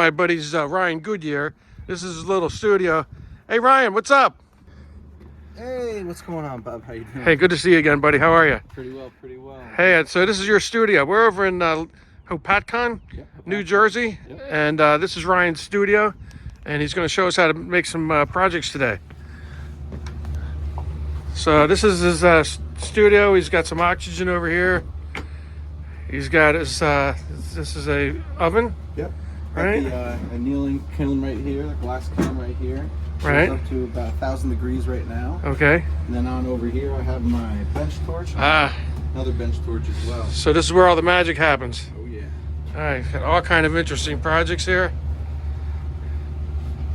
my buddy's Ryan Goodyear. This is his little studio. Hey Ryan, what's up? Hey, what's going on, Bob? How you doing? Hey, good to see you again, buddy. How are you? Pretty well, pretty well. Hey, so this is your studio. We're over in Hopatcon, Yep, New Jersey, Yep. and this is Ryan's studio, and he's going to show us how to make some projects today. So this is his studio. He's got some oxygen over here. He's got his, this is a oven. Yep. Right. Got the annealing kiln right here, the glass kiln right here. Right. It's up to about 1,000 degrees right now. Okay. And then on over here, I have my bench torch. Another bench torch as well. So this is where all the magic happens. Oh yeah. All right, got all kind of interesting projects here.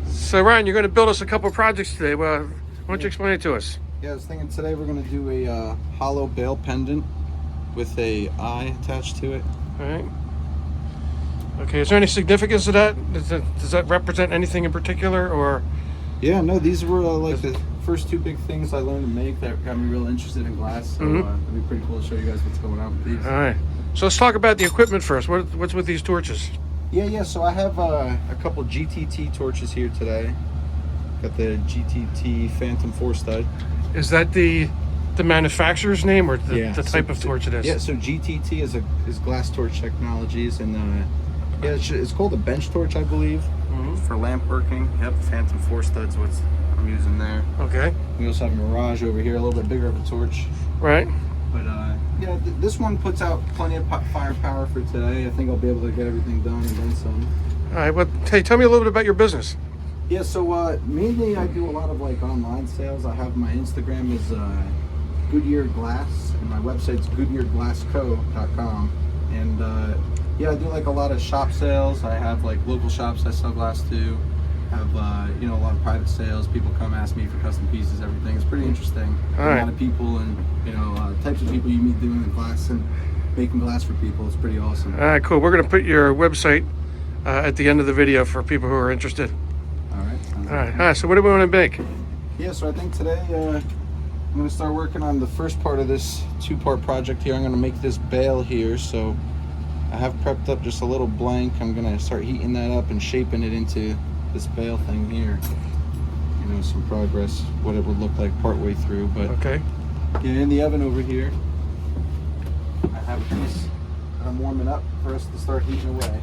So Ryan, you're going to build us a couple projects today. Well, why don't you explain it to us? Yeah, I was thinking today we're going to do a hollow bale pendant with a eye attached to it. All right. Okay, is there any significance to that? Does that represent anything in particular, or? Yeah, no, these were like the first two big things I learned to make that got me real interested in glass. So it'd be pretty cool to show you guys what's going on with these. All right. So let's talk about the equipment first. What's with these torches? Yeah. So I have a couple GTT torches here today. Got the GTT Phantom 4 stud. Is that the manufacturer's name or the type of torch it is? Yeah. So GTT is Glass Torch Technologies, and yeah, it's called a bench torch, I believe, for lamp working. Yep, Phantom 4 studs. What I'm using there. Okay. We also have a Mirage over here, a little bit bigger of a torch. Right. But yeah, this one puts out plenty of firepower for today. I think I'll be able to get everything done and then some. All right. Well, hey, tell me a little bit about your business. Yeah. So mainly I do a lot of like online sales. I have my Instagram is Goodyear Glass, and my website's GoodyearGlassCo.com. And yeah, I do like a lot of shop sales. I have like local shops I sell glass to. Have you know, a lot of private sales. People come ask me for custom pieces, everything. It's pretty interesting. All a right. lot of people and you know types of people you meet doing the glass and making glass for people. It's pretty awesome. All right, cool. We're going to put your website at the end of the video for people who are interested. All right. All right. All right. So what do we want to make? Yeah. So I think today I'm going to start working on the first part of this two-part project here. I'm going to make this bale here. So I have prepped up just a little blank. I'm going to start heating that up and shaping it into this bale thing here. You know, some progress, what it would look like partway through. But Okay. yeah, in the oven over here, I have a piece that I'm warming up for us to start heating away.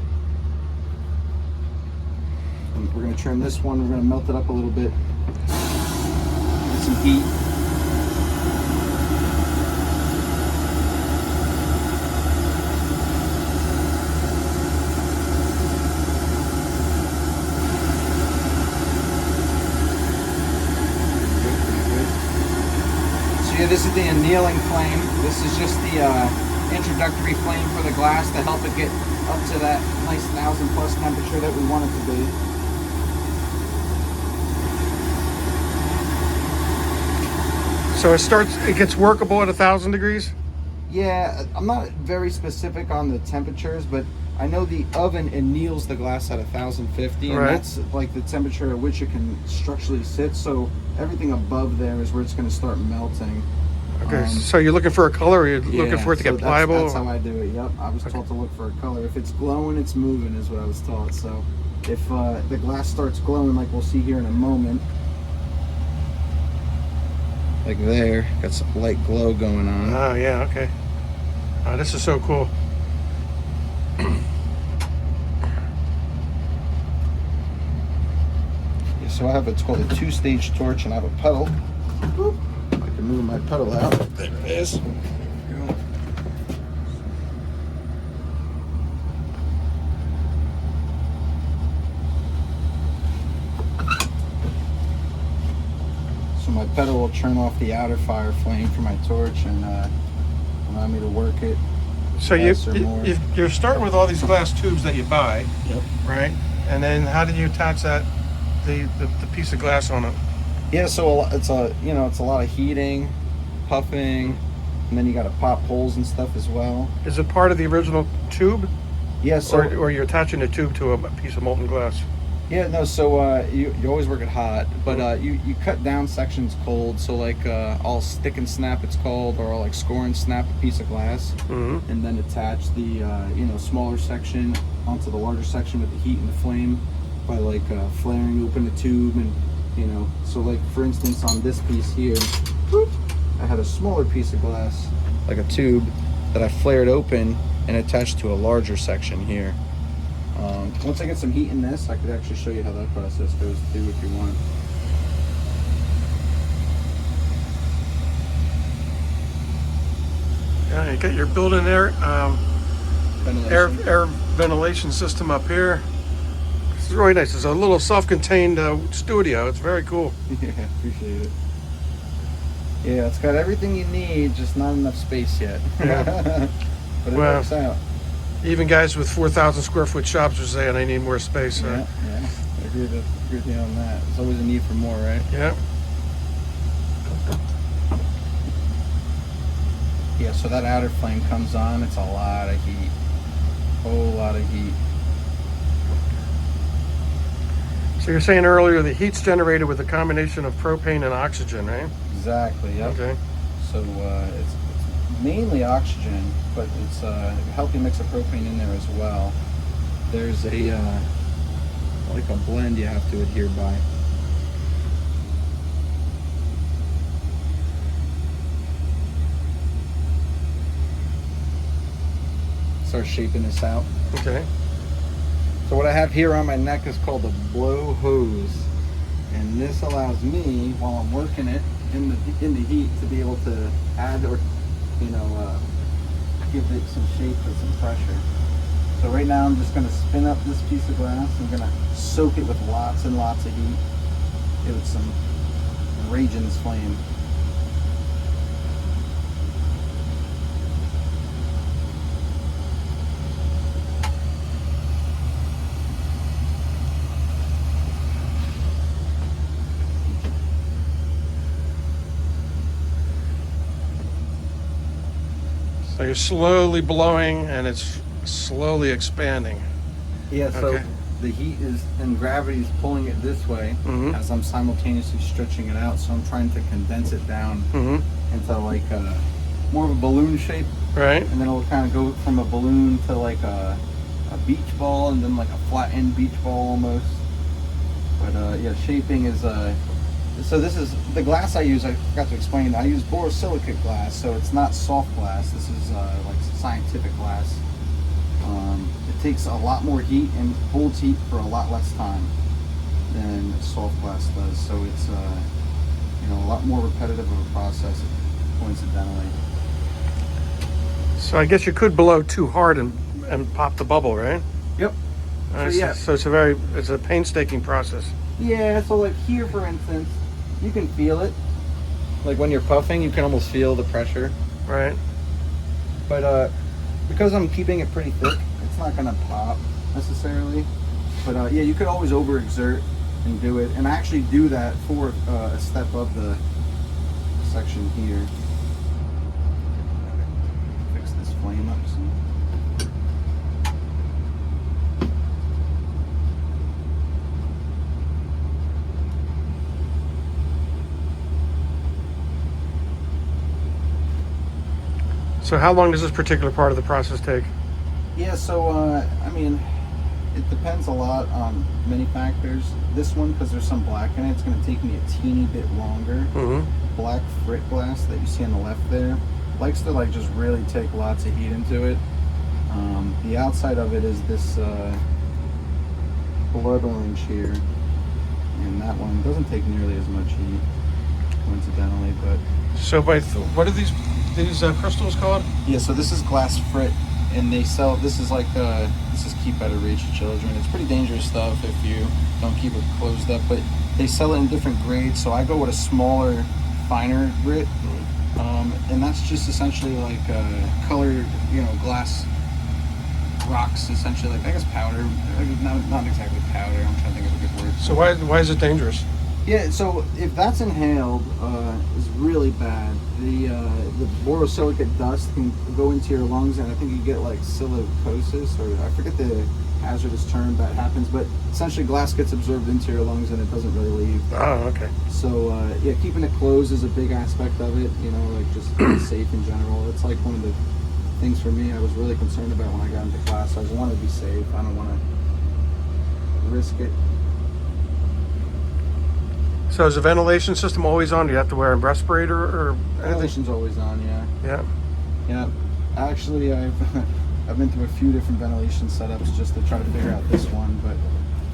And we're going to trim this one. We're going to melt it up a little bit. Get some heat. Yeah, this is the annealing flame. This is just the introductory flame for the glass to help it get up to that nice 1,000+ temperature that we want it to be. So it gets workable at 1,000 degrees? Yeah, I'm not very specific on the temperatures, but I know the oven anneals the glass at 1,050, and Right. that's like the temperature at which it can structurally sit. So everything above there is where it's going to start melting. Okay. So you're looking for a color, or you're looking for it to so get pliable? That's how I do it. Yep. I was taught to look for a color. If it's glowing, it's moving, is what I was taught. So if the glass starts glowing, like we'll see here in a moment, like there, got some light glow going on. Oh, yeah. Okay. This is so cool. Yeah, so I have it's called a two-stage torch, and I have a pedal. Boop. I can move my pedal out. There it is. There we go. So my pedal will turn off the outer fire flame for my torch and allow me to work it. So you're starting with all these glass tubes that you buy, Yep. right? And then how did you attach the piece of glass on it? Yeah, so it's a lot of heating, puffing, and then you got to pop holes and stuff as well. Is it part of the original tube? Yeah, so or you're attaching the tube to a piece of molten glass? yeah, no, so you always work it hot, but you cut down sections cold. So like I'll stick and snap, it's called, or I'll like score and snap a piece of glass, and then attach the smaller section onto the larger section with the heat and the flame by like flaring open the tube, and so like for instance on this piece here, I had a smaller piece of glass, like a tube, that I flared open and attached to a larger section here. Once I get some heat in this, I could actually show you how that process goes too if you want. Yeah, you got your built-in air ventilation system up here. It's really nice. It's a little self-contained studio. It's very cool. Yeah, appreciate it. Yeah, it's got everything you need, just not enough space yet. Yeah. But it works out. Even guys with 4,000 square foot shops are saying they need more space. Yeah, I agree with you on that. There's always a need for more, right? Yeah. Yeah, so that outer flame comes on, it's a lot of heat. Whole lot of heat. So you're saying earlier the heat's generated with a combination of propane and oxygen, right? Exactly, yep. Okay. So it's mainly oxygen, but it's a healthy mix of propane in there as well. There's a like a blend you have to adhere by. Start shaping this out. Okay. So what I have here on my neck is called a blow hose, and this allows me, while I'm working it in the heat, to be able to add or give it some shape with some pressure. So right now I'm just going to spin up this piece of glass. I'm going to soak it with lots and lots of heat. Give it some rage in this flame. So you're slowly blowing and it's slowly expanding. Yeah, so Okay. the heat is, and gravity is pulling it this way as I'm simultaneously stretching it out. So I'm trying to condense it down into like more of a balloon shape. Right. And then it'll kind of go from a balloon to like a beach ball, and then like a flattened beach ball almost. But yeah, shaping is so this is the glass I use. I forgot to explain. I use borosilicate glass, so it's not soft glass. This is like scientific glass. It takes a lot more heat and holds heat for a lot less time than soft glass does. So it's a lot more repetitive of a process, coincidentally. So I guess you could blow too hard and pop the bubble, right? Yep. So it's a painstaking process. Yeah, so like here for instance, you can feel it. Like when you're puffing, you can almost feel the pressure. Right. But because I'm keeping it pretty thick, it's not gonna pop necessarily. But yeah, you could always overexert and do it. And I actually do that for a step of the section here. Fix this flame up some. So how long does this particular part of the process take? Yeah, so I mean, it depends a lot on many factors. This one, because there's some black in it, it's going to take me a teeny bit longer. Black frit glass that you see on the left there likes to like just really take lots of heat into it. The outside of it is this blood orange here, and that one doesn't take nearly as much heat, coincidentally. But so what are these crystals called? yeah, so this is glass frit, and they sell, this is keep out of reach of children. It's pretty dangerous stuff if you don't keep it closed up, but they sell it in different grades. So I go with a smaller, finer grit, and that's just essentially like colored, glass rocks, essentially, like I guess powder. Not exactly powder. I'm trying to think of a good word. So why is it dangerous? Yeah, so if that's inhaled, is really bad. The borosilicate dust can go into your lungs, and I think you get like silicosis, or I forget the hazardous term that happens, but essentially glass gets absorbed into your lungs and it doesn't really leave. Oh, okay. So yeah, keeping it closed is a big aspect of it. Like just being safe in general. It's like one of the things for me I was really concerned about when I got into glass. I just wanted to be safe. I don't want to risk it. So is the ventilation system always on? Do you have to wear a respirator or anything? Ventilation's always on, yeah. Yeah. Yeah. Actually, I've been through a few different ventilation setups just to try to figure out this one, but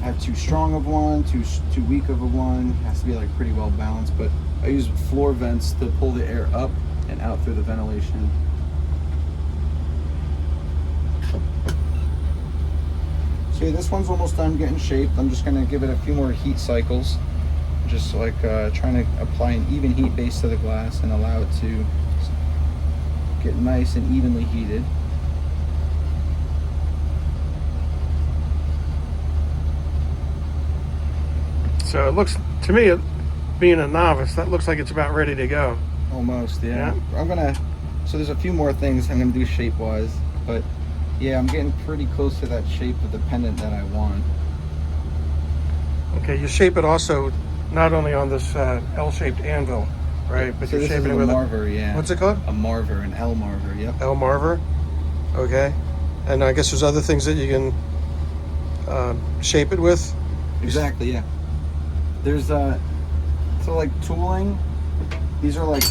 I have too strong of one, too weak of a one. It has to be like pretty well balanced, but I use floor vents to pull the air up and out through the ventilation. So yeah, this one's almost done getting shaped. I'm just gonna give it a few more heat cycles. Just like trying to apply an even heat base to the glass and allow it to get nice and evenly heated. So it looks, to me, being a novice, that looks like it's about ready to go. Almost, yeah. So there's a few more things I'm gonna do shape-wise, but yeah, I'm getting pretty close to that shape of the pendant that I want. Okay, you shape it also not only on this L-shaped anvil, right? But So you're this shaping is it a with marver, yeah. What's it called? A marver, an L marver, yep. L marver. Okay, and I guess there's other things that you can shape it with. Exactly, yeah. There's so like tooling. These are like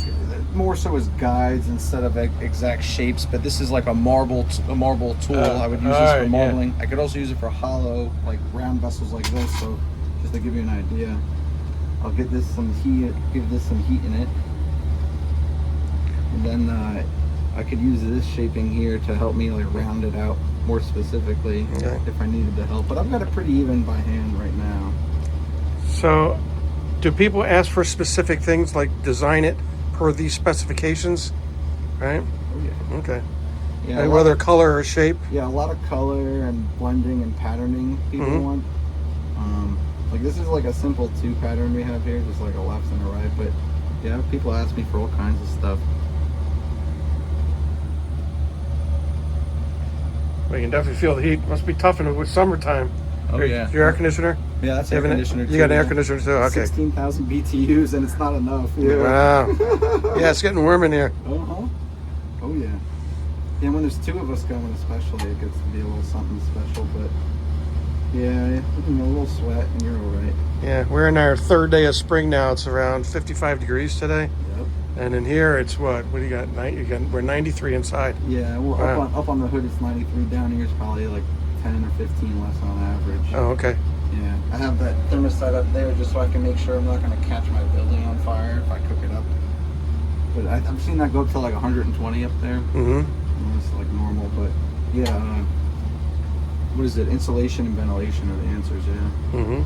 more so as guides instead of exact shapes. But this is like a marble tool. I would use this for marbling. Yeah. I could also use it for hollow, like round vessels like this. So just to give you an idea, I'll give this some heat in it, and then I could use this shaping here to help me like round it out more specifically if I needed the help. But I've got it pretty even by hand right now. So, do people ask for specific things like design it per these specifications, right? Oh yeah. Okay. Yeah. And whether color or shape. Yeah, a lot of color and blending and patterning people want. Like this is like a simple 2 pattern we have here, just like a left and a right. But yeah, people ask me for all kinds of stuff. We can definitely feel the heat. Must be tough in the summertime. Oh yeah. Your air conditioner? Yeah, that's air conditioner too. You got an air conditioner too? Okay. 16,000 BTUs and it's not enough. Yeah. Wow. Yeah, it's getting warm in here. Uh-huh. Oh yeah. Yeah, when there's 2 of us going especially, it gets to be a little something special, but yeah, a little sweat and you're all right. Yeah, we're in our 3rd day of spring now. It's around 55 degrees today. Yep. And in here, it's what? What do you got? We're 93 inside. Yeah, well, up on the hood, it's 93. Down here, it's probably like 10 or 15 less on average. Oh, okay. Yeah, I have that thermostat up there just so I can make sure I'm not going to catch my building on fire if I cook it up. But I've seen that go up to like 120 up there. Mm-hmm. It's like normal, but yeah. What is it? Insulation and ventilation are the answers, yeah. Mm-hmm.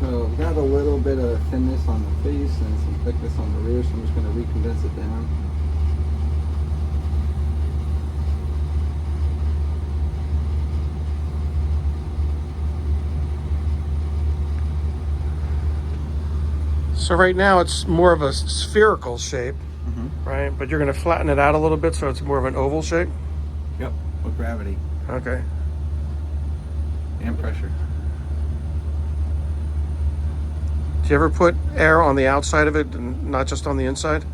So I've got a little bit of thinness on the face and some thickness on the rear, so I'm just going to recondense it down. So right now it's more of a spherical shape, right? But you're going to flatten it out a little bit so it's more of an oval shape? Yep, with gravity. Okay. And pressure. Do you ever put air on the outside of it and not just on the inside?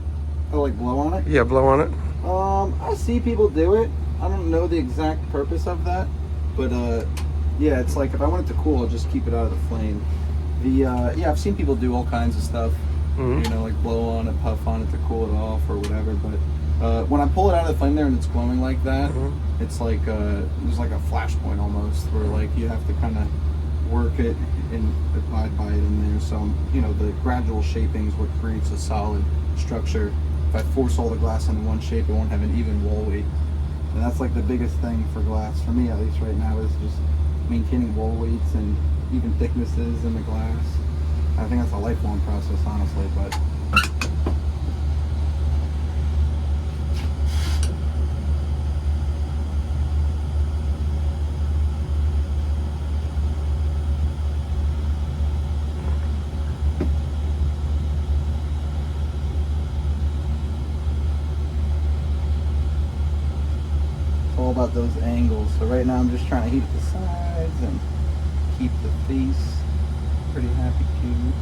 Oh, like blow on it? Yeah, blow on it. I see people do it. I don't know the exact purpose of that, but yeah, it's like if I want it to cool, I'll just keep it out of the flame. Yeah, I've seen people do all kinds of stuff. You know, like blow on it, puff on it to cool it off or whatever. But when I pull it out of the flame there and it's glowing like that, it's like there's like a flashpoint almost, where like you have to kind of work it and abide by it in there. So you know, the gradual shaping is what creates a solid structure. If I force all the glass into one shape, it won't have an even wall weight. And that's like the biggest thing for glass, for me at least right now, is just maintaining wall weights and even thicknesses in the glass. I think that's a lifelong process, honestly, but it's all about those angles. So right now I'm just trying to heat the sides and keep the face pretty happy too.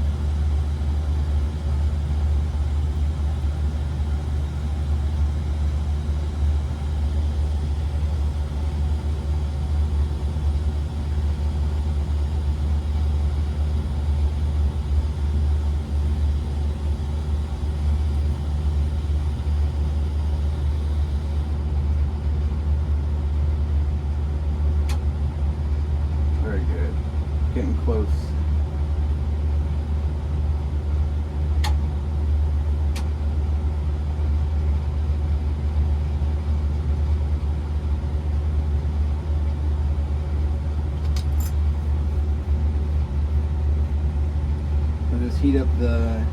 getting close. I just heat up the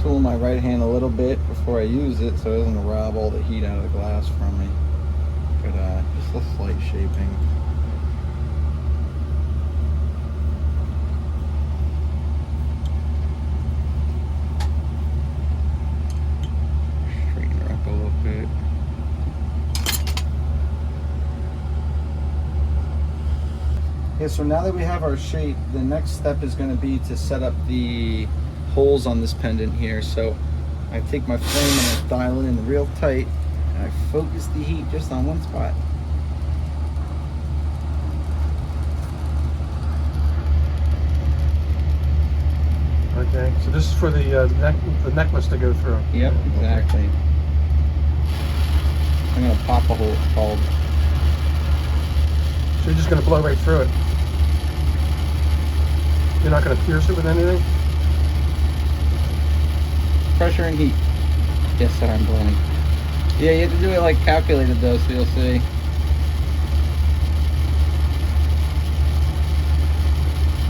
tool in my right hand a little bit before I use it so it doesn't rob all the heat out of the glass from me. But just a slight shaping. Straighten her up a little bit. Yeah, so now that we have our shape, the next step is going to be to set up the holes on this pendant here. So I take my flame and I dial it in real tight and I focus the heat just on one spot. Okay, so this is for the necklace to go through. Yep, exactly. I'm going to pop a hole, it's called. So you're just going to blow right through it. You're not going to pierce it with anything? Pressure and heat. Yes, sir, I'm blowing. Yeah, you have to do it like calculated though, so you'll see.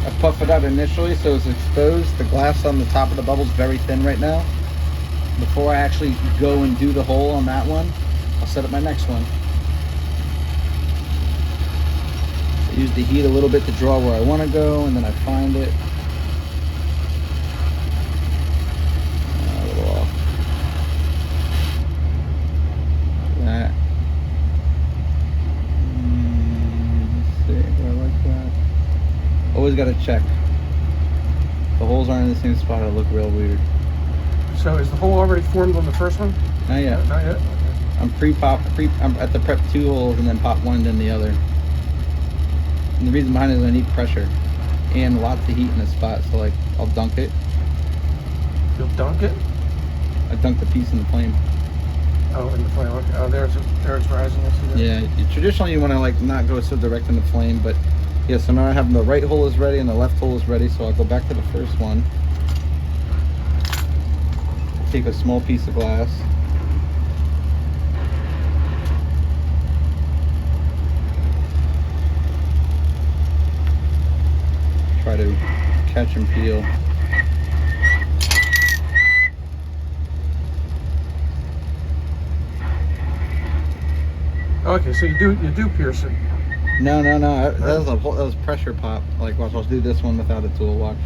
I puff it out initially so it's exposed. The glass on the top of the bubble is very thin right now. Before I actually go and do the hole on that one, I'll set up my next one. I use the heat a little bit to draw where I want to go, and then I find it. A little off. That. Let's see, do I like that? Always got to check. The holes aren't in the same spot, it'll look real weird. So is the hole already formed on the first one? Not yet. Not yet? Okay. I'm at the prep 2 holes and then pop one, then the other. And the reason behind it is I need pressure and lots of heat in this spot. So like, I'll dunk it. You'll dunk it? I dunk the piece in the flame. Oh, in the flame. Okay. Oh, there it's rising. I see that. Yeah, traditionally you want to like not go so direct in the flame, but yeah. So now I have the right hole is ready and the left hole is ready. So I'll go back to the first one. Take a small piece of glass. Try to catch and peel. Okay, so you do pierce it. No. That was pressure pop. Like, watch, I'll do this one without a tool. Watch.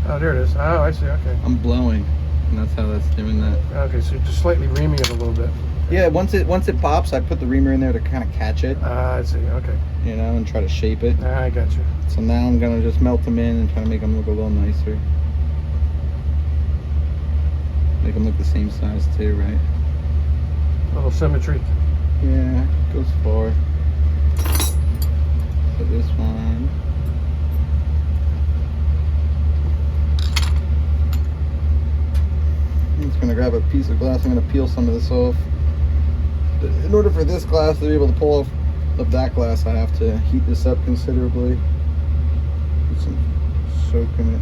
Oh, there it is. Oh, I see. Okay. I'm blowing, and that's how that's doing that. Okay, so you're just slightly reaming it a little bit. Yeah, once it pops, I put the reamer in there to kind of catch it. I see. Okay. You know, and try to shape it. I got you. So now I'm gonna just melt them in and try to make them look a little nicer. Make them look the same size too, right? A little symmetry. Yeah, goes far. So this one. I'm just gonna grab a piece of glass. I'm gonna peel some of this off. In order for this glass to be able to pull off of that glass, I have to heat this up considerably. Put some soak in it.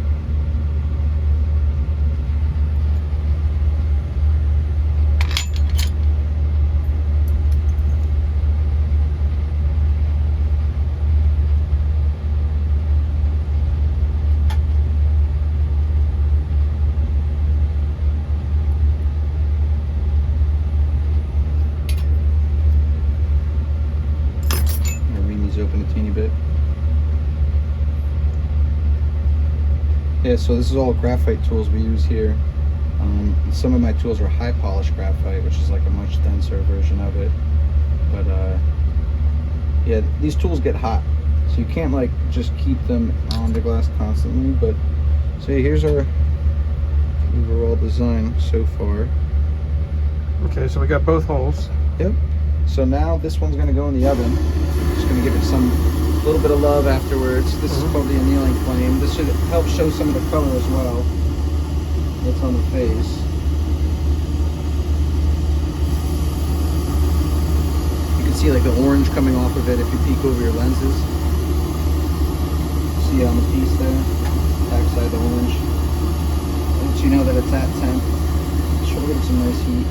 Open a teeny bit. Yeah, so this is all graphite tools we use here. Some of my tools are high polish graphite, which is like a much denser version of it. But yeah, these tools get hot, so you can't like just keep them on the glass constantly. But so here's our overall design so far. Okay, so we got both holes. Yep. So now this one's going to go in the oven. Just going to give it some little bit of love afterwards. This is called the annealing flame. This should help show some of the color as well that's on the face. You can see like the orange coming off of it if you peek over your lenses. See on the piece there, backside the orange. Lets you know that it's at temp. Should give it some nice heat.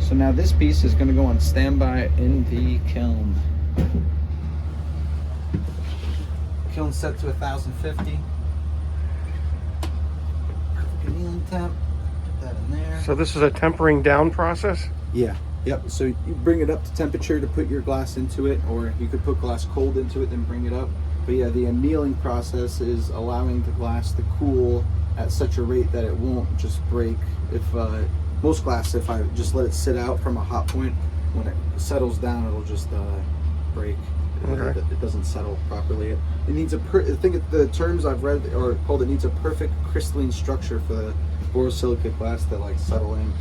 So now this piece is going to go on standby in the kiln. Kiln set to 1050. Perfect annealing temp. Put that in there. So this is a tempering down process? Yeah. Yep. So you bring it up to temperature to put your glass into it, or you could put glass cold into it, then bring it up. But yeah, the annealing process is allowing the glass to cool at such a rate that it won't just break. If most glass, if I just let it sit out from a hot point, when it settles down, it'll just break. Okay. It doesn't settle properly. It needs I think the terms I've read are called, it needs a perfect crystalline structure for the borosilicate glass to like settle in.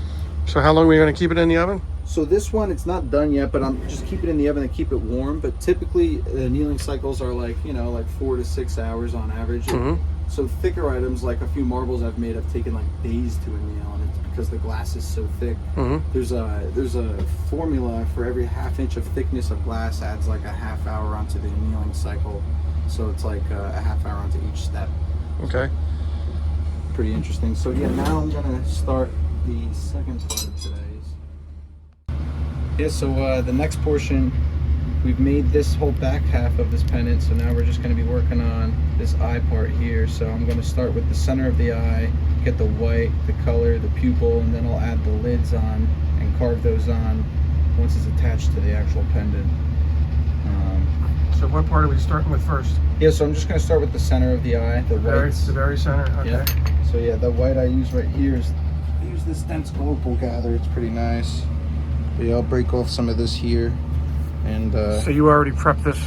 So how long are we going to keep it in the oven? So this one, it's not done yet, but I'm just keeping it in the oven to keep it warm. But typically the annealing cycles are like, like 4 to 6 hours on average. Mm-hmm. So thicker items, like a few marbles I've made, have taken like days to anneal, and it's because the glass is so thick. Mm-hmm. There's a formula for every ½ inch of thickness of glass adds like a half hour onto the annealing cycle. So it's like a half hour onto each step. Okay. Pretty interesting. So yeah, now I'm gonna start the second part of today's. Yeah, so the next portion, we've made this whole back half of this pendant, so now we're just going to be working on this eye part here. So I'm going to start with the center of the eye, get the white, the color, the pupil, and then I'll add the lids on and carve those on once it's attached to the actual pendant. So what part are we starting with first? Yeah, so I'm just going to start with the center of the eye, the white. The very center, okay. Yeah. So yeah, the white I use right here is, I use this dense opal gather, it's pretty nice. But yeah, I'll break off some of this here. And so you already prepped this?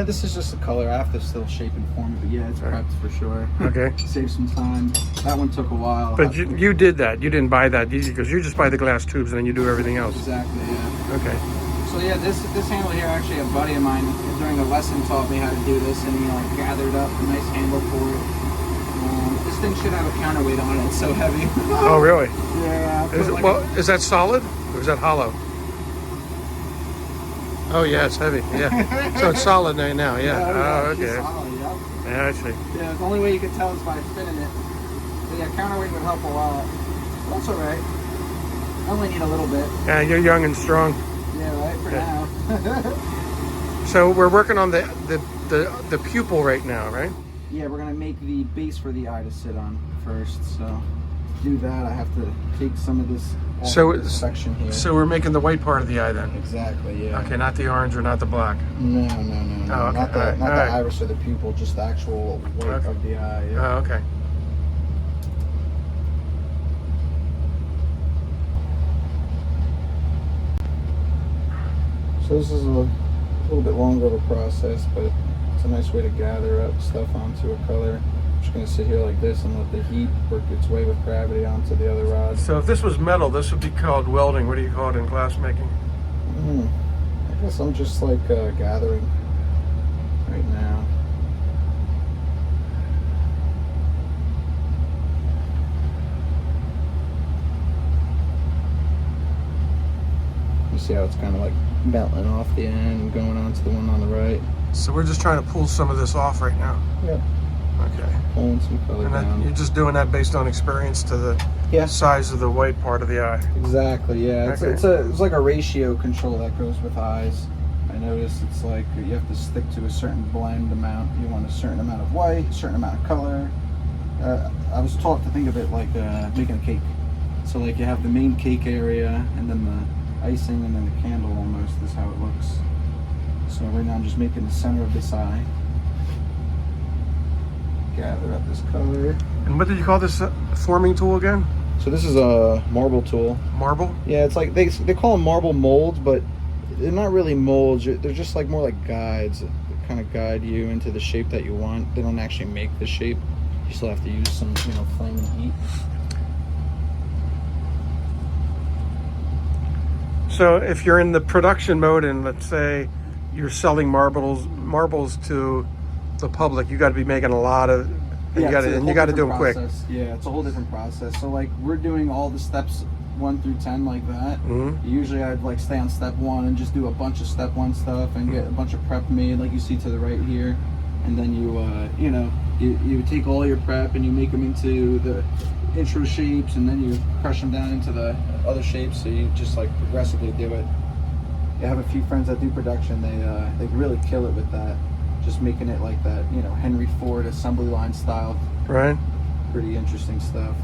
this is just the color. I have to still shape and form it, but yeah, it's prepped for sure. Okay. Save some time. That one took a while. But you did that. You didn't buy that because you just buy the glass tubes and then you do everything else. Exactly, yeah. Okay. So yeah, this handle here, actually a buddy of mine during a lesson taught me how to do this, and he like gathered up a nice handle for it. This thing should have a counterweight on it. It's so heavy. Oh really? Yeah. Is that solid or is that hollow? Oh yeah, it's heavy. Yeah. So it's solid now. Yeah. Oh, okay. Solid, yeah. Yeah, I see. Yeah, the only way you can tell is by spinning it. But yeah, counterweight would help a lot. That's all right. I only need a little bit. Yeah, you're young and strong. Yeah, right, for now. So we're working on the pupil right now, right? Yeah, we're going to make the base for the eye to sit on first. So to do that, I have to take some of this this section here. So we're making the white part of the eye then? Exactly, yeah. Okay, not the orange or not the black? No. Oh, okay. Not the iris or the pupil, just the actual white of the eye. Yeah. Oh, okay. So this is a little bit longer of a process, but it's a nice way to gather up stuff onto a color. I'm just going to sit here like this and let the heat work its way with gravity onto the other rod. So if this was metal, this would be called welding. What do you call it in glass making? I guess I'm just like gathering right now. You see how it's kind of like melting off the end and going on to the one on the right. So we're just trying to pull some of this off right now. Yep. Okay. Pulling some color down. You're just doing that based on experience to the size of the white part of the eye. Exactly, yeah. Okay. It's like a ratio control that goes with eyes. I noticed it's like you have to stick to a certain blend amount. You want a certain amount of white, a certain amount of color. I was taught to think of it like making a cake. So like you have the main cake area and then the icing and then the candle almost is how it looks. So right now I'm just making the center of this eye. Gather up this color. And what did you call this forming tool again? So this is a marble tool. Marble? Yeah, it's like they call them marble molds, but they're not really molds. They're just like more like guides that kind of guide you into the shape that you want. They don't actually make the shape. You still have to use some, flame and heat. So if you're in the production mode and let's say you're selling marbles to the public, you got to be making a lot of, you got to do them quick. Yeah, it's a whole different process. So like we're doing all the steps 1 through 10 like that. Mm-hmm. Usually I'd like stay on step 1 and just do a bunch of step 1 stuff and get a bunch of prep made, like you see to the right here. And then you take all your prep and you make them into the intro shapes, and then you crush them down into the other shapes. So you just like progressively do it. I have a few friends that do production. They really kill it with that. Just making it like that, Henry Ford assembly line style. Right. Pretty interesting stuff.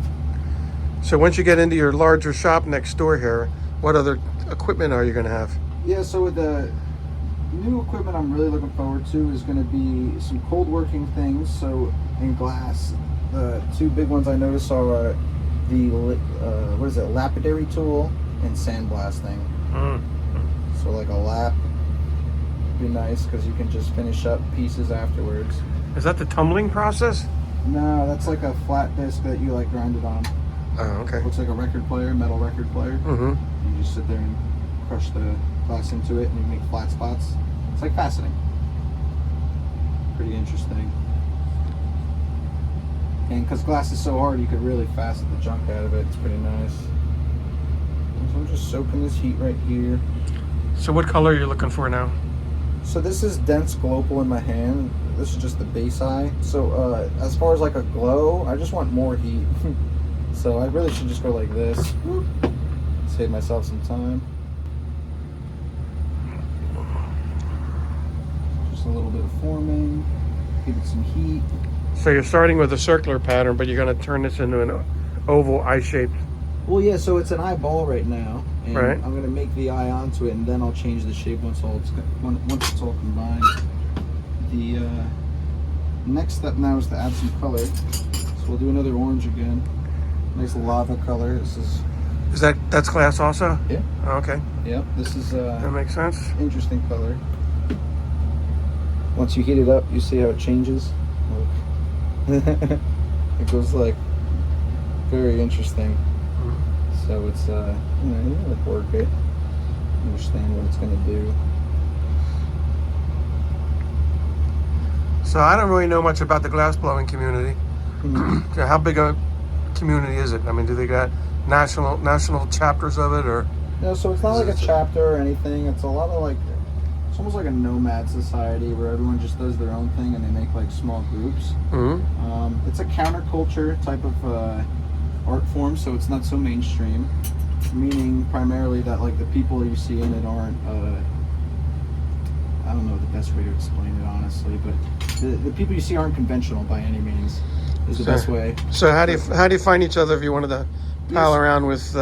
So once you get into your larger shop next door here, what other equipment are you going to have? Yeah, so with the new equipment I'm really looking forward to is going to be some cold working things. So in glass, the two big ones I noticed are the lapidary tool and sandblasting. So like a lap would be nice because you can just finish up pieces afterwards. Is that the tumbling process? No, that's like a flat disc that you like grind it on. Oh, okay. Looks like a record player, metal record player. Mm-hmm. You just sit there and crush the glass into it, and you make flat spots. It's like faceting. Pretty interesting. And because glass is so hard, you could really facet the junk out of it. It's pretty nice. So I'm just soaking this heat right here. So what color are you looking for now? So this is dense global in my hand. This is just the base eye. So as far as like a glow, I just want more heat. So I really should just go like this. Save myself some time. Just a little bit of forming. Give it some heat. So you're starting with a circular pattern, but you're going to turn this into an oval eye-shaped. Well, yeah, so it's an eyeball right now. And Right. I'm going to make the eye onto it, and then I'll change the shape once it's all combined. The next step now is to add some color. So we'll do another orange again. Nice lava color. This is... That's glass also? Yeah. Oh, okay. Yep, this is That makes sense. interesting color. Once you heat it up, you see how it changes. Look. It goes like very interesting. So it's you like work it, understand what it's going to do. So I don't really know much about the glass blowing community. So how big a community is it? I mean, do they got national chapters of it, or? No, so it's not like a chapter or anything. It's a lot of like, it's almost like a nomad society where everyone just does their own thing and they make like small groups. Mm-hmm. It's a counterculture type of art form, so it's not so mainstream. Meaning primarily that like the people you see in it aren't. I don't know the best way to explain it honestly, but the people you see aren't conventional by any means. Is the best way. So how do you find each other if you wanted to pal around with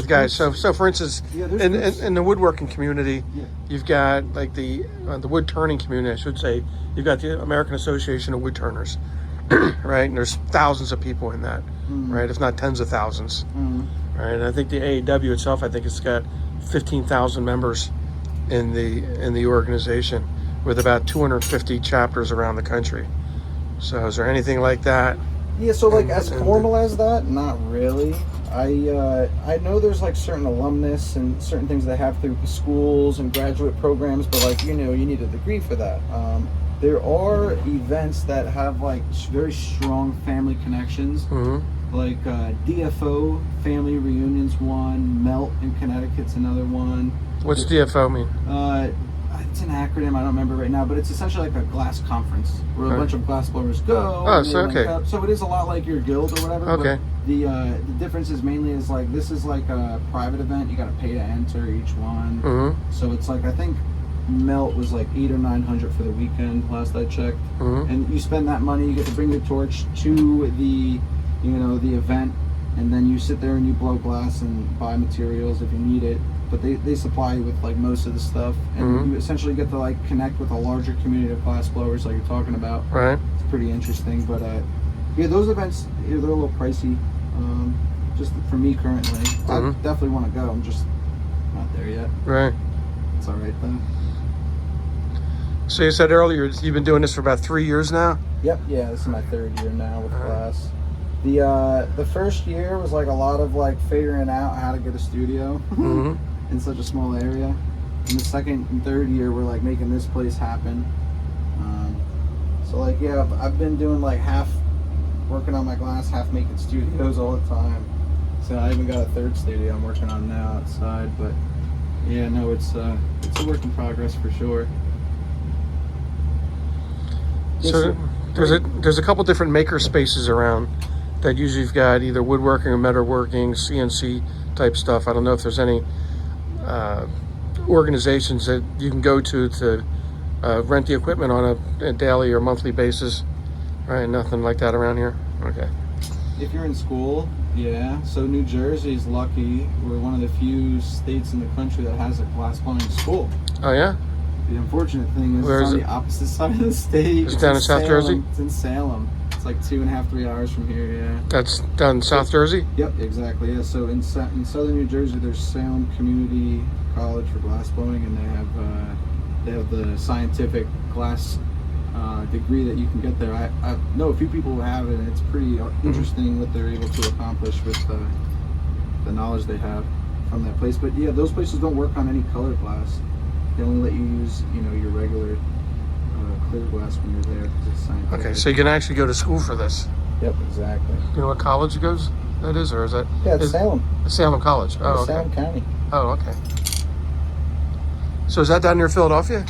guys? Groups. So for instance, in the woodworking community, Yeah. you've got like the wood turning community, I should say. You've got the American Association of Wood Turners, right? And there's thousands of people in that, right? If not tens of thousands, right? And I think the AAW itself, I think it's got 15,000 members in the organization, with about 250 chapters around the country. So is there anything like that? Yeah, so like as formal as that, not really. I know there's like certain alumnus and certain things they have through schools and graduate programs, but like you need a degree for that. There are events that have like very strong family connections, like DFO family reunions one, Melt in Connecticut's another one. What's DFO mean? It's an acronym, I don't remember right now, but it's essentially like a glass conference where a bunch of glass blowers go. Oh, and so they link up. So it is a lot like your guild or whatever. Okay. But the difference is mainly is like this is like a private event. You got to pay to enter each one. So it's like I think Melt was like $800 or $900 for the weekend last I checked. And you spend that money, you get to bring your torch to the the event, and then you sit there and you blow glass and buy materials if you need it. But they supply you with like most of the stuff, and you essentially get to like connect with a larger community of glass blowers like you're talking about. Right. It's pretty interesting, but yeah, those events they're a little pricey. Just for me currently, I definitely want to go. I'm just not there yet. Right. It's all right though. So you said earlier you've been doing this for about 3 years now? Yep. Yeah, this is my third year now with glass. The first year was like a lot of like figuring out how to get a studio. In such a small area. And the second and third year we're like making this place happen. So like I've been doing like half working on my glass, half making studios all the time. So I even got a third studio I'm working on now outside, but yeah, no, it's a work in progress for sure. So there's a couple different maker spaces around that usually you've got either woodworking or metalworking, CNC type stuff. I don't know if there's any organizations that you can go to rent the equipment on a daily or monthly basis. Right, nothing like that around here. Okay. If you're in school, yeah. So New Jersey's lucky. We're one of the few states in the country that has a glass blowing school. Oh yeah. The unfortunate thing is Where it's is on it? the opposite side of the state. Is it down in South Jersey? It's in Salem. It's like 2.5, 3 hours from here. Yeah. That's down in South Jersey? Yep, exactly. Yeah. So in southern New Jersey, there's Salem Community College for glass blowing, and they have the scientific glass degree that you can get there. I know a few people who have it, and it's pretty interesting what they're able to accomplish with the knowledge they have from that place. But yeah, those places don't work on any colored glass. They only let you use, your regular clear glass when you're there. 'Cause it's scientific. Okay, so you can actually go to school for this. Yep, exactly. You know what college that is, or is that? Yeah, it's Salem. Salem College. Oh, okay. Salem County. Oh, okay. So is that down near Philadelphia?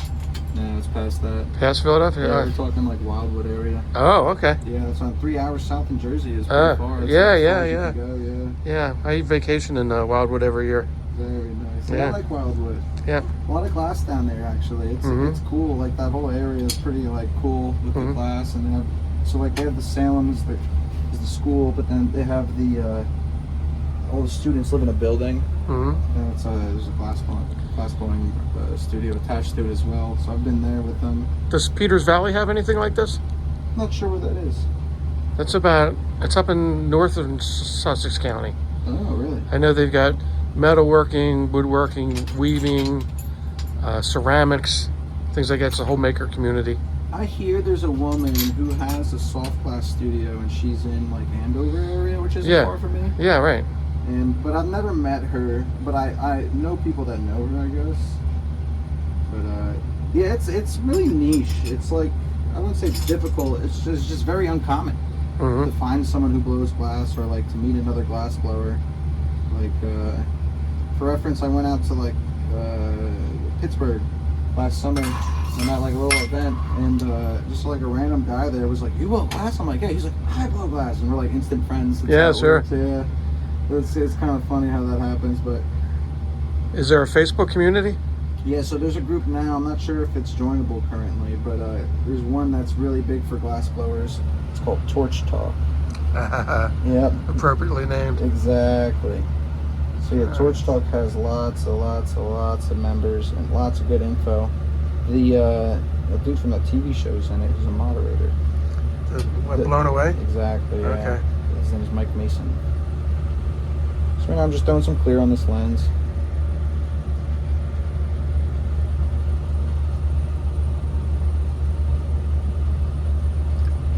No, it's past that. Past Philadelphia? Yeah, we're talking like Wildwood area. Oh, okay. Yeah, it's on 3 hours south in Jersey. Is pretty far. It's yeah, as yeah, far as you yeah. can go, yeah. Yeah, I vacation in Wildwood every year. Very nice. Yeah. I like Wildwood. Yeah. A lot of glass down there, actually. It's cool. Like that whole area is pretty cool with the glass, and they have the Salem is the school, but then they have all the students live in a building. And there's a glass blowing studio attached to it as well. So I've been there with them. Does Peters Valley have anything like this? Not sure where that is. It's up in northern Sussex County. Oh, really? I know they've got metalworking, woodworking, weaving, ceramics, things like that. It's a whole maker community. I hear there's a woman who has a soft glass studio, and she's in like Andover area, which isn't far from me. Yeah, right. But I've never met her. But I know people that know her, I guess. But yeah, it's really niche. It's like, I wouldn't say it's difficult. It's just very uncommon to find someone who blows glass, or like to meet another glass blower. Like for reference, I went out to Pittsburgh last summer. I'm at like a little event, and just like a random guy there was like, "You blow glass?" I'm like, "Yeah." He's like, "I blow glass," and we're like instant friends. That's Yeah, how it sure. works. Yeah, it's kind of funny how that happens, but Is there a Facebook community? yeah. So there's a group now. I'm not sure if it's joinable currently, but there's one that's really big for glass blowers. It's called Torch Talk. Yep. Appropriately named. Exactly. So yeah, Torch Talk has lots of members and lots of good info. The dude from that TV show's in it. He's a moderator. Blown Away? Exactly. Yeah. Okay. His name is Mike Mason. So right now I'm just throwing some clear on this lens.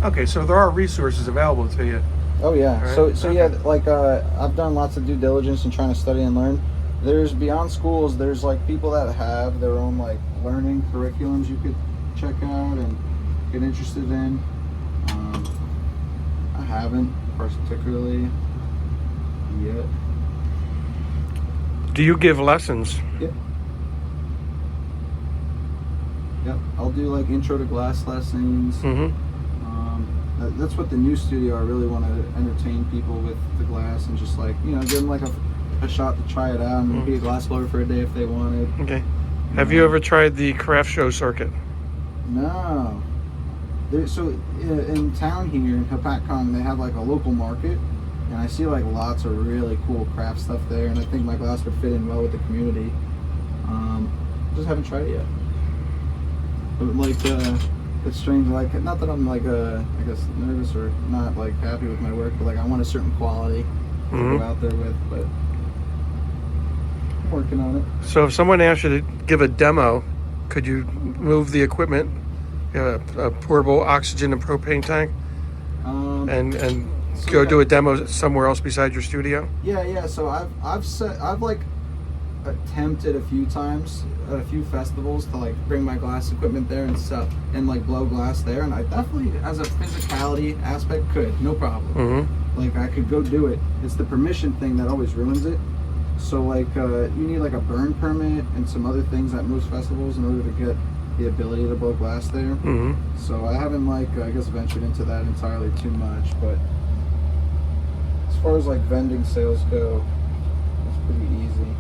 Okay, so there are resources available to you. Oh yeah. Right. So yeah, like I've done lots of due diligence and trying to study and learn. There's beyond schools, there's like people that have their own like learning curriculums you could check out and get interested in. I haven't particularly yet. Do you give lessons? Yep. I'll do like intro to glass lessons. That's what the new studio, I really want to entertain people with the glass and just like, give them like a shot to try it out and be a glass blower for a day if they wanted. Okay. Have you ever tried the craft show circuit? No. So in town here in Hapatcong, they have like a local market, and I see like lots of really cool craft stuff there, and I think my glass would fit in well with the community. Just haven't tried it yet. But like, it's strange. Like, not that I'm like I guess nervous or not like happy with my work, but like I want a certain quality to go out there with. But I'm working on it. So if someone asked you to give a demo, could you move the equipment, a portable oxygen and propane tank, and go do a demo somewhere else besides your studio? Yeah. So I've like attempted a few times at a few festivals to like bring my glass equipment there and stuff and like blow glass there, and I definitely, as a physicality aspect, could, no problem. like I could go do it. It's the permission thing that always ruins it. So like you need like a burn permit and some other things at most festivals in order to get the ability to blow glass there. Mm-hmm. So I haven't like I guess ventured into that entirely too much, but as far as like vending sales go, it's pretty easy.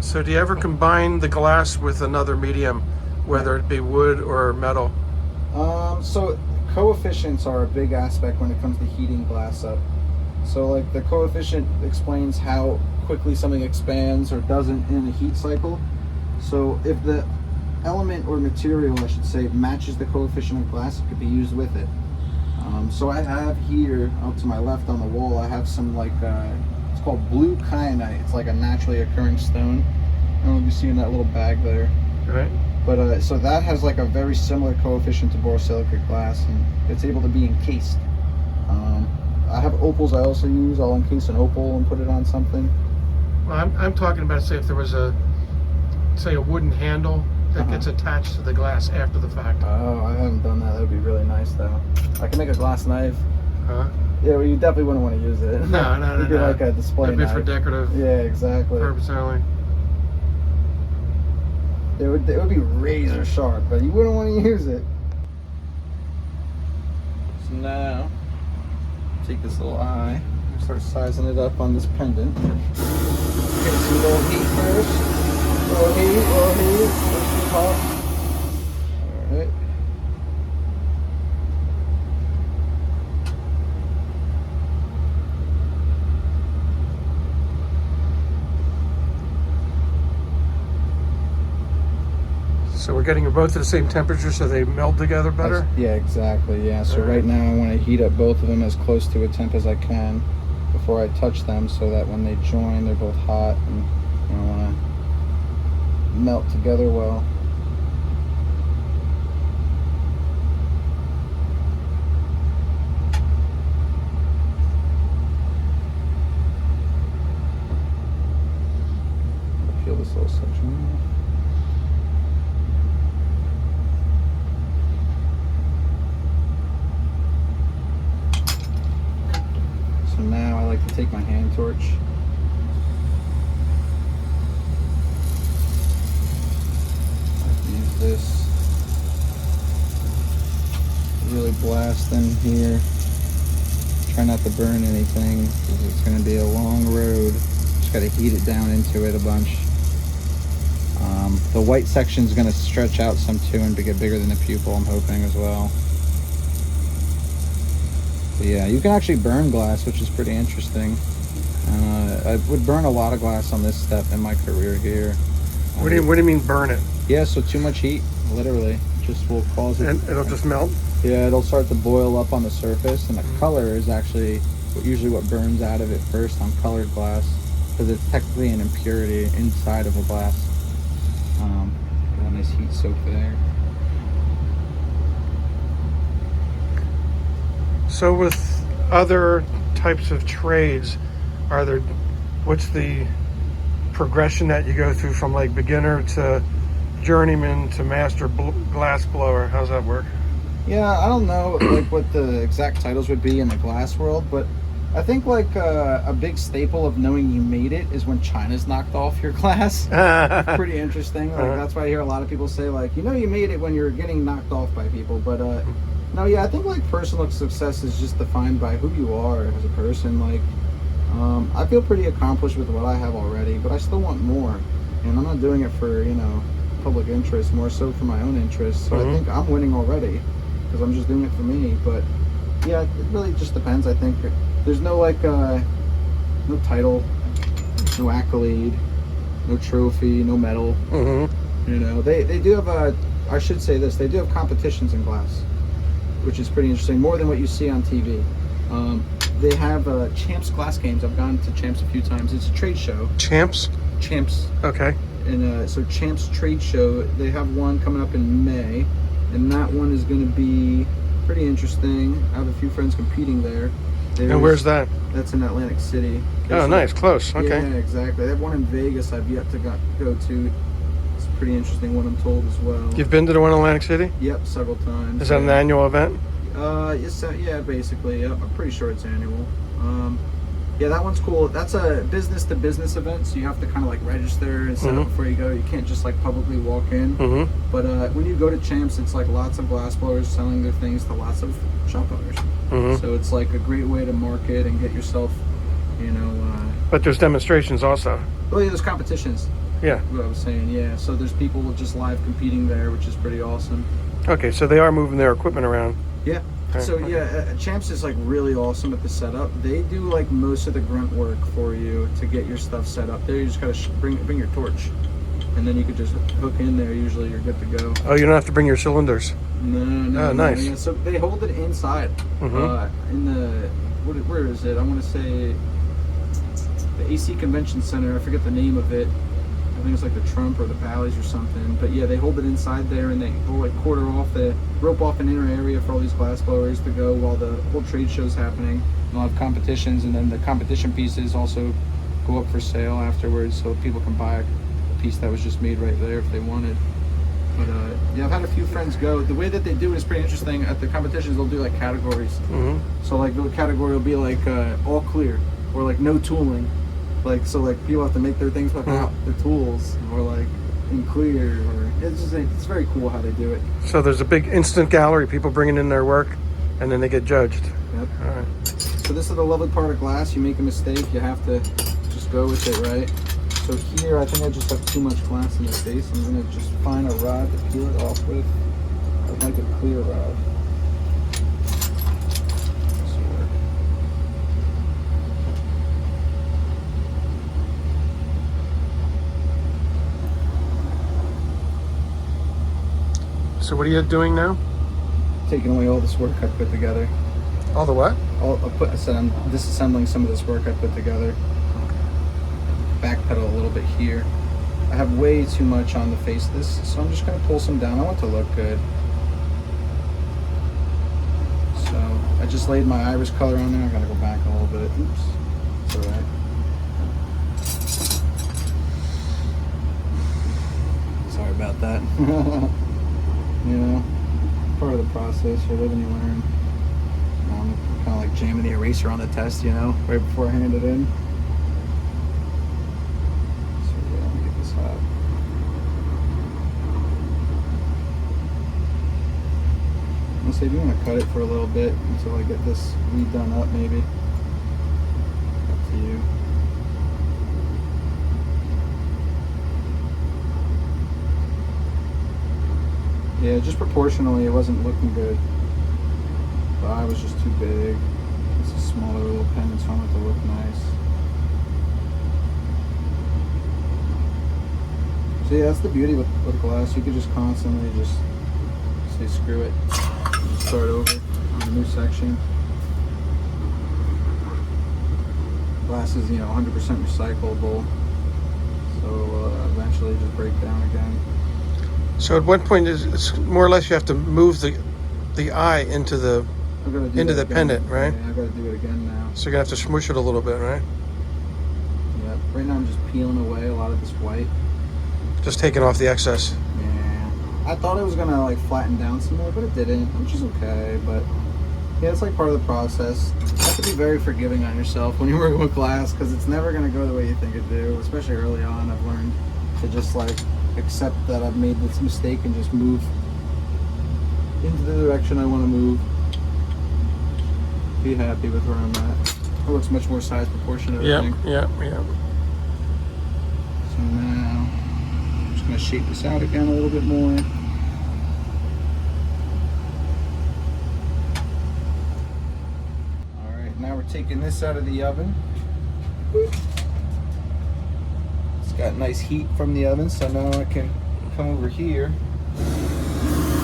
So do you ever combine the glass with another medium, whether it be wood or metal? So coefficients are a big aspect when it comes to heating glass up. So like the coefficient explains how quickly something expands or doesn't in a heat cycle. So if the element or material, I should say, matches the coefficient of glass, it could be used with it. So I have here, out to my left on the wall, I have some like, it's called blue kyanite. It's like a naturally occurring stone. I don't know if you see in that little bag there. Right. But so that has like a very similar coefficient to borosilicate glass, and it's able to be encased. I have opals I also use. I'll encase an opal and put it on something. Well, I'm talking about, say, if there was a wooden handle that gets attached to the glass after the fact. Oh, I haven't done that. That would be really nice, though. I can make a glass knife. Huh? Yeah, well, you definitely wouldn't want to use it. No. It'd be like a display It'd be knife. for decorative Yeah, exactly. purpose only. It would be razor sharp, but you wouldn't want to use it. So now, take this little eye and start sizing it up on this pendant. Get some little heat first. Little heat. Push hot. Alright. So we're getting them both at the same temperature so they meld together better? Yeah, exactly. Yeah. So right now I want to heat up both of them as close to a temp as I can before I touch them, so that when they join, they're both hot and I want to melt together well. Feel this little section. So now I like to take my hand torch. I like to use this. Really blast in here. Try not to burn anything because it's going to be a long road. Just got to heat it down into it a bunch. The white section is going to stretch out some too and get bigger than the pupil, I'm hoping, as well. But yeah, you can actually burn glass, which is pretty interesting. I would burn a lot of glass on this step in my career here. What do you mean burn it? Yeah, so too much heat, literally, just will cause it. And it'll just melt? Yeah, it'll start to boil up on the surface, and the color is actually usually what burns out of it first on colored glass, because it's technically an impurity inside of a glass. Got a nice heat soak there. So with other types of trades, what's the progression that you go through from like beginner to journeyman to master glass blower? How's that work? Yeah, I don't know like what the exact titles would be in the glass world, but I think like a big staple of knowing you made it is when China's knocked off your glass. Pretty interesting. Like that's why I hear a lot of people say like, you know, you made it when you're getting knocked off by people. But no, yeah, I think like personal success is just defined by who you are as a person. Like I feel pretty accomplished with what I have already, but I still want more. And I'm not doing it for, you know, public interest, more so for my own interest. So I think I'm winning already because I'm just doing it for me. But yeah, it really just depends. I think there's no like no title, no accolade, no trophy, no medal. You know, they do have I should say this, they do have competitions in glass, which is pretty interesting, more than what you see on TV. They have Champs Glass Games. I've gone to Champs a few times. It's a trade show. Champs? Champs. Okay. And so Champs Trade Show, they have one coming up in May, and that one is going to be pretty interesting. I have a few friends competing there. And where's that? That's in Atlantic City. Oh, nice, close. Okay. Yeah, exactly. They have one in Vegas I've yet to go to. It's a pretty interesting one, I'm told, as well. You've been to the one in Atlantic City? Yep, several times. Is that an annual event? Yeah, basically. Yep. I'm pretty sure it's annual. Yeah, that one's cool. That's a business to business event, so you have to kind of like register and set up before you go. You can't just like publicly walk in. But when you go to Champs, it's like lots of glassblowers selling their things to lots of shop owners. So it's like a great way to market and get yourself, you know. But there's demonstrations also. Oh yeah, there's competitions. Yeah. What I was saying, yeah. So there's people just live competing there, which is pretty awesome. Okay, so they are moving their equipment around. Yeah. So yeah, Champs is like really awesome at the setup. They do like most of the grunt work for you to get your stuff set up. There, you just gotta bring your torch, and then you could just hook in there. Usually, you're good to go. Oh, you don't have to bring your cylinders. No. Oh, nice. Yeah, so they hold it inside. In the where is it? I want to say the AC Convention Center. I forget the name of it. I think it's like the Trump or the Bally's or something. But yeah, they hold it inside there, and they will like rope off an inner area for all these glass blowers to go while the whole trade show's happening. They'll have competitions, and then the competition pieces also go up for sale afterwards, so people can buy a piece that was just made right there if they wanted. But yeah, I've had a few friends go. The way that they do it is pretty interesting. At the competitions, they'll do like categories. So like the category will be like all clear or like no tooling. Like so, like people have to make their things without the tools, or like in clear, or it's very cool how they do it. So there's a big instant gallery, people bringing in their work, and then they get judged. Yep. All right. So this is the lovely part of glass. You make a mistake, you have to just go with it, right? So here, I think I just have too much glass in the face. I'm gonna just find a rod to peel it off with. I'd like a clear rod. So what are you doing now? Taking away all this work I put together. All the what? I said I'm disassembling some of this work I put together. Backpedal a little bit here. I have way too much on the face of this, so I'm just going to pull some down. I want it to look good. So I just laid my iris color on there. I got to go back a little bit. Oops. It's alright. Sorry about that. You know, part of the process. You live and you learn. I'm kind of like jamming the eraser on the test, you know, right before I hand it in. So yeah, let me get this hot. I'm gonna say, do you want to cut it for a little bit until I get this redone up, maybe? Up to you. Yeah, just proportionally, it wasn't looking good. The eye was just too big. It's a smaller little pendant, so I want it to look nice. So yeah, that's the beauty with glass. You can just constantly just say screw it. Just start over on a new section. Glass is, you know, 100% recyclable. So eventually just break down again. So at what point it's more or less you have to move the eye into the pendant, right? Yeah, I gotta do it again now. So you're gonna have to smush it a little bit, right? Yeah. Right now I'm just peeling away a lot of this white. Just taking off the excess. Yeah. I thought it was gonna like flatten down some more, but it didn't, which is okay. But yeah, it's like part of the process. You have to be very forgiving on yourself when you're working with glass, because it's never gonna go the way you think it do. Especially early on, I've learned to just like accept that I've made this mistake and just move into the direction I want to move. Be happy with where I'm at. It looks much more size proportionate, I think. Yeah. So now I'm just going to shape this out again a little bit more. Alright, now we're taking this out of the oven. It's got nice heat from the oven, so now I can come over here,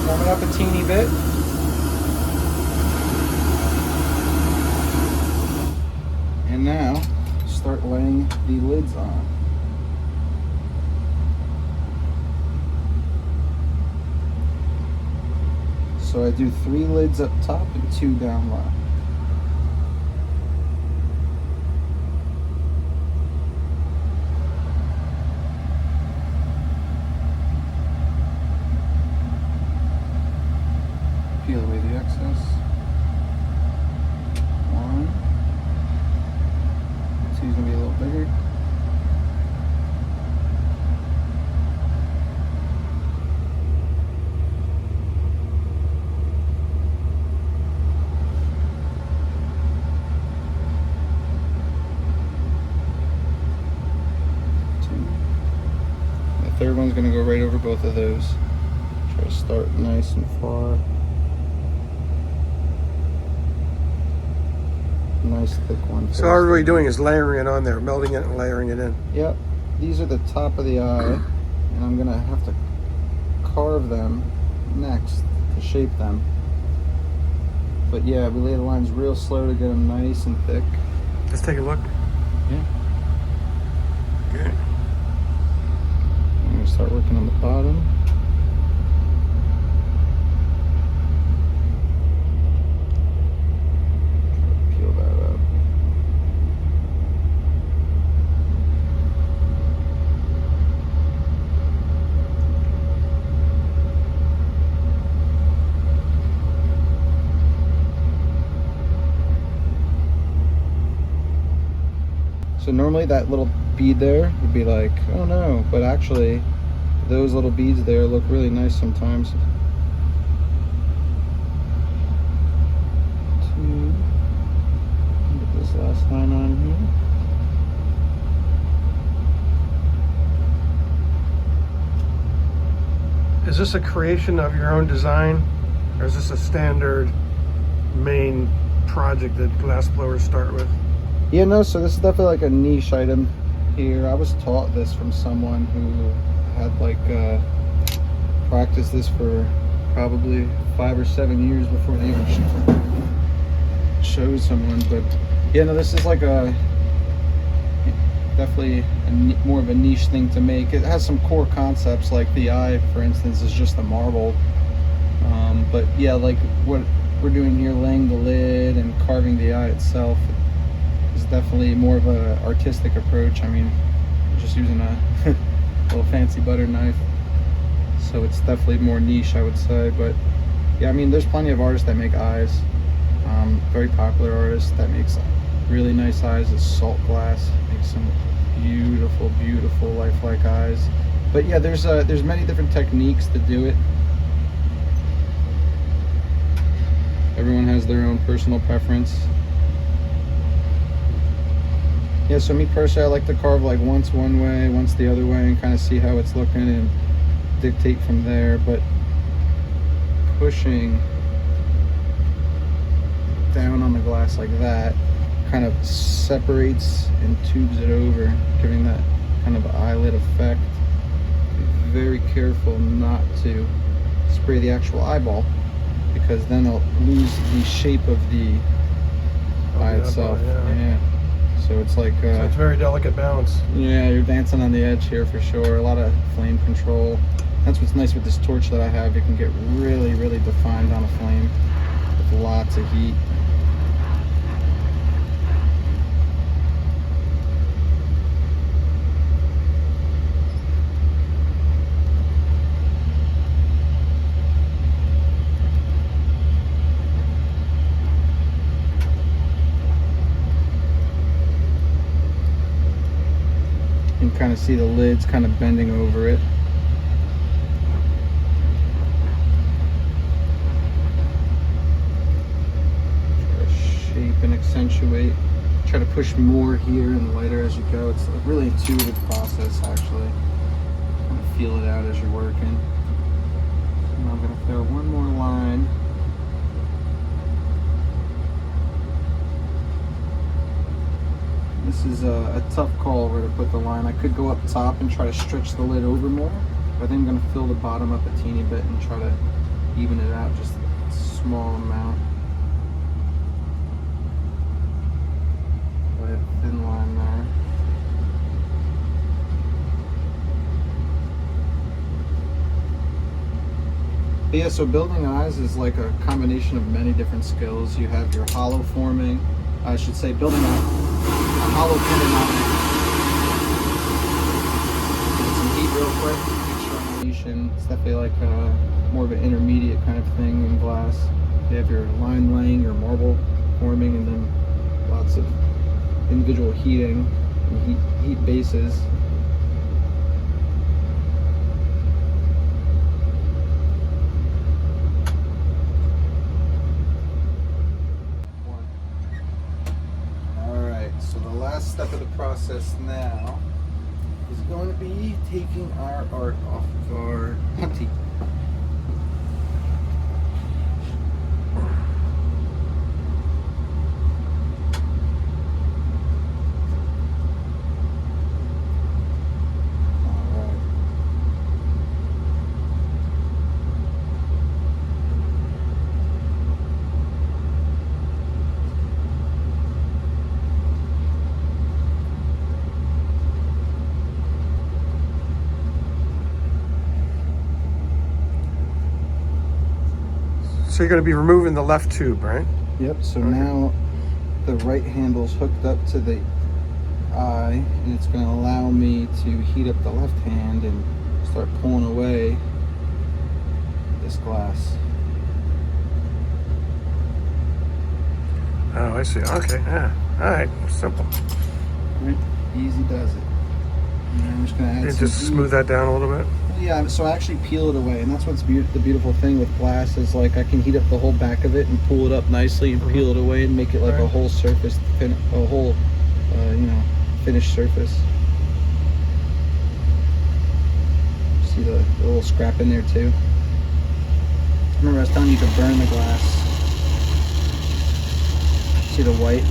warm it up a teeny bit. And now start laying the lids on. So I do 3 lids up top and 2 down low. Peel away the excess. bigger. The third one's going to go right over both of those. Try to start nice and far. Nice thick one. So all we're really doing is layering it on there, melting it and layering it in. Yep. These are the top of the eye, and I'm going to have to carve them next to shape them. But yeah, we lay the lines real slow to get them nice and thick. Let's take a look. Yeah. Okay. I'm going to start working on the bottom. Try to peel that up. So normally that little bead there would be like, oh no, but actually those little beads there look really nice sometimes. Two. Get this last line on here. Is this a creation of your own design, or is this a standard main project that glass blowers start with? Yeah, no, so this is definitely like a niche item here. I was taught this from someone who had like practiced this for probably 5 or 7 years before they even showed someone. But yeah, no, this is like a definitely more of a niche thing to make. It has some core concepts, like the eye, for instance, is just a marble. But yeah, like what we're doing here, laying the lid and carving the eye itself, is definitely more of an artistic approach. I mean, just using a little fancy butter knife, so it's definitely more niche, I would say. But yeah, I mean, there's plenty of artists that make eyes. Very popular artist that makes really nice eyes is Salt Glass. Makes some beautiful, beautiful lifelike eyes. But yeah, there's many different techniques to do it. Everyone has their own personal preference. Yeah, so me personally, I like to carve like once one way, once the other way, and kind of see how it's looking and dictate from there. But pushing down on the glass like that kind of separates and tubes it over, giving that kind of eyelid effect. Be very careful not to spray the actual eyeball, because then it'll lose the shape of the eye itself. Yeah. So it's like so it's very delicate balance. Yeah, you're dancing on the edge here for sure. A lot of flame control. That's what's nice with this torch that I have. It can get really, really defined on a flame with lots of heat. You can kind of see the lids kind of bending over it. Try to shape and accentuate. Try to push more here and lighter as you go. It's a really intuitive process, actually. Kind of feel it out as you're working. So now I'm going to throw one more line. This is a tough call where to put the line. I could go up top and try to stretch the lid over more, but I think I'm going to fill the bottom up a teeny bit and try to even it out just a small amount. Lay a thin line there. But yeah, so building eyes is like a combination of many different skills. You have your hollow forming, I should say building a hollow pendant on it. Get some heat real quick. Extramination. It's definitely like more of an intermediate kind of thing in glass. You have your line laying, your marble forming, and then lots of individual heating. heat bases. Alright, so the last step of the process now is going to be taking our art off of our putty. So you're going to be removing the left tube, right? Yep, so now the right handle's hooked up to the eye, and it's going to allow me to heat up the left hand and start pulling away this glass. Oh, I see. Okay, yeah. All right, simple. Right. Easy does it. And I'm just going to add And some just heat. smooth that down a little bit. Yeah, so I actually peel it away, and that's what's the beautiful thing with glass is like I can heat up the whole back of it and pull it up nicely and peel it away and make it like a whole surface, a whole, finished surface. See the little scrap in there too. Remember I was telling you to burn the glass. See the white?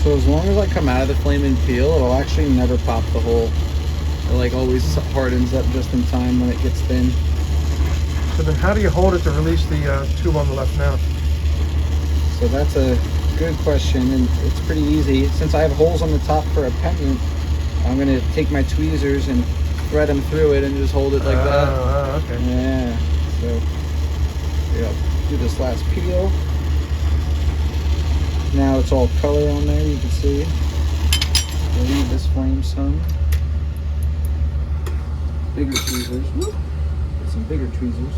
So as long as I come out of the flame and peel, it'll actually never pop the hole. It like always hardens up just in time when it gets thin. So then how do you hold it to release the tube on the left now? So that's a good question, and it's pretty easy. Since I have holes on the top for a pendant, I'm gonna take my tweezers and thread them through it and just hold it like that. Oh, okay. Yeah, so do this last peel. Now it's all color on there, you can see. Relieve this flame some. Bigger tweezers. Whoop. Get some bigger tweezers.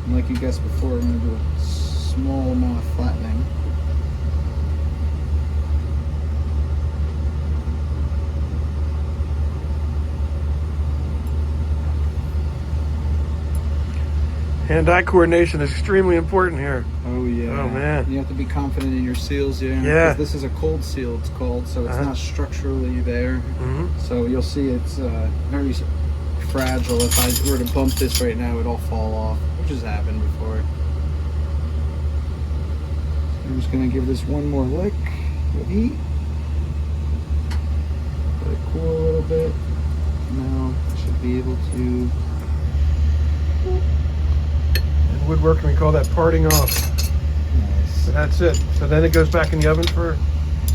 And like you guessed before, I'm going to do a small amount of flattening. Hand-eye coordination is extremely important here. Oh yeah. Oh man. You have to be confident in your seals, yeah. Yeah. 'Cause this is a cold seal, it's called, so it's not structurally there. So you'll see it's very fragile. If I were to bump this right now, it'd all fall off, which has happened before. I'm just gonna give this one more lick with heat. Let it cool a little bit. Now I should be able to. In woodworking, we call that parting off. Nice. So that's it. So then it goes back in the oven for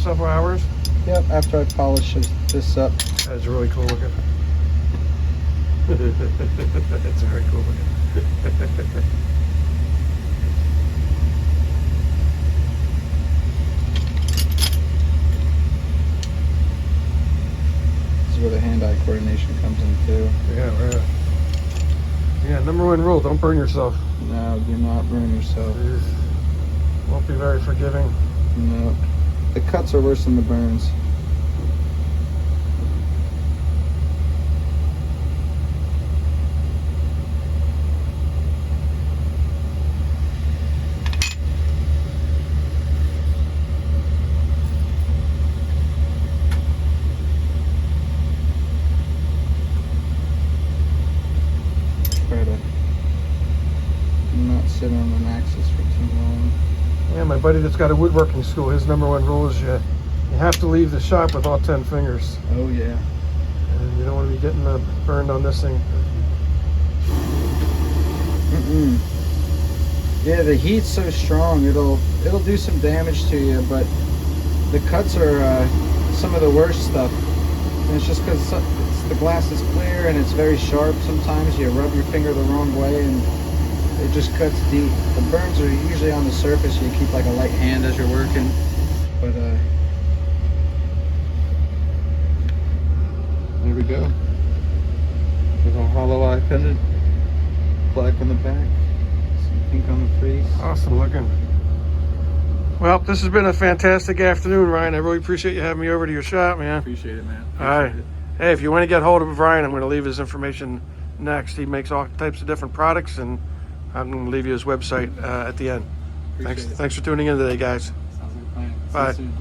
several hours. Yep. After I polish this up. That's really cool looking. That's very cool looking. Where the hand-eye coordination comes in too. Yeah, number one rule, don't burn yourself. No, do not burn yourself. Won't be very forgiving. No. The cuts are worse than the burns. Try to not sit on an axis for too long. Yeah, my buddy that's got a woodworking school, his number one rule is you have to leave the shop with all 10 fingers. Oh yeah. And you don't want to be getting burned on this thing. Yeah, the heat's so strong, it'll do some damage to you, but the cuts are some of the worst stuff. And it's just because the glass is clear and it's very sharp. Sometimes you rub your finger the wrong way and it just cuts deep. The burns are usually on the surface. You keep like a light hand as you're working, but there we go. Little hollow eye pendant, black on the back, some pink on the face. Awesome looking. Well, this has been a fantastic afternoon, Ryan. I really appreciate you having me over to your shop, man. Appreciate it, man. All right. Hey, if you want to get hold of Ryan, I'm going to leave his information next. He makes all types of different products, and I'm going to leave you his website at the end. Thanks for tuning in today, guys. Sounds like a plan. See you Bye. soon.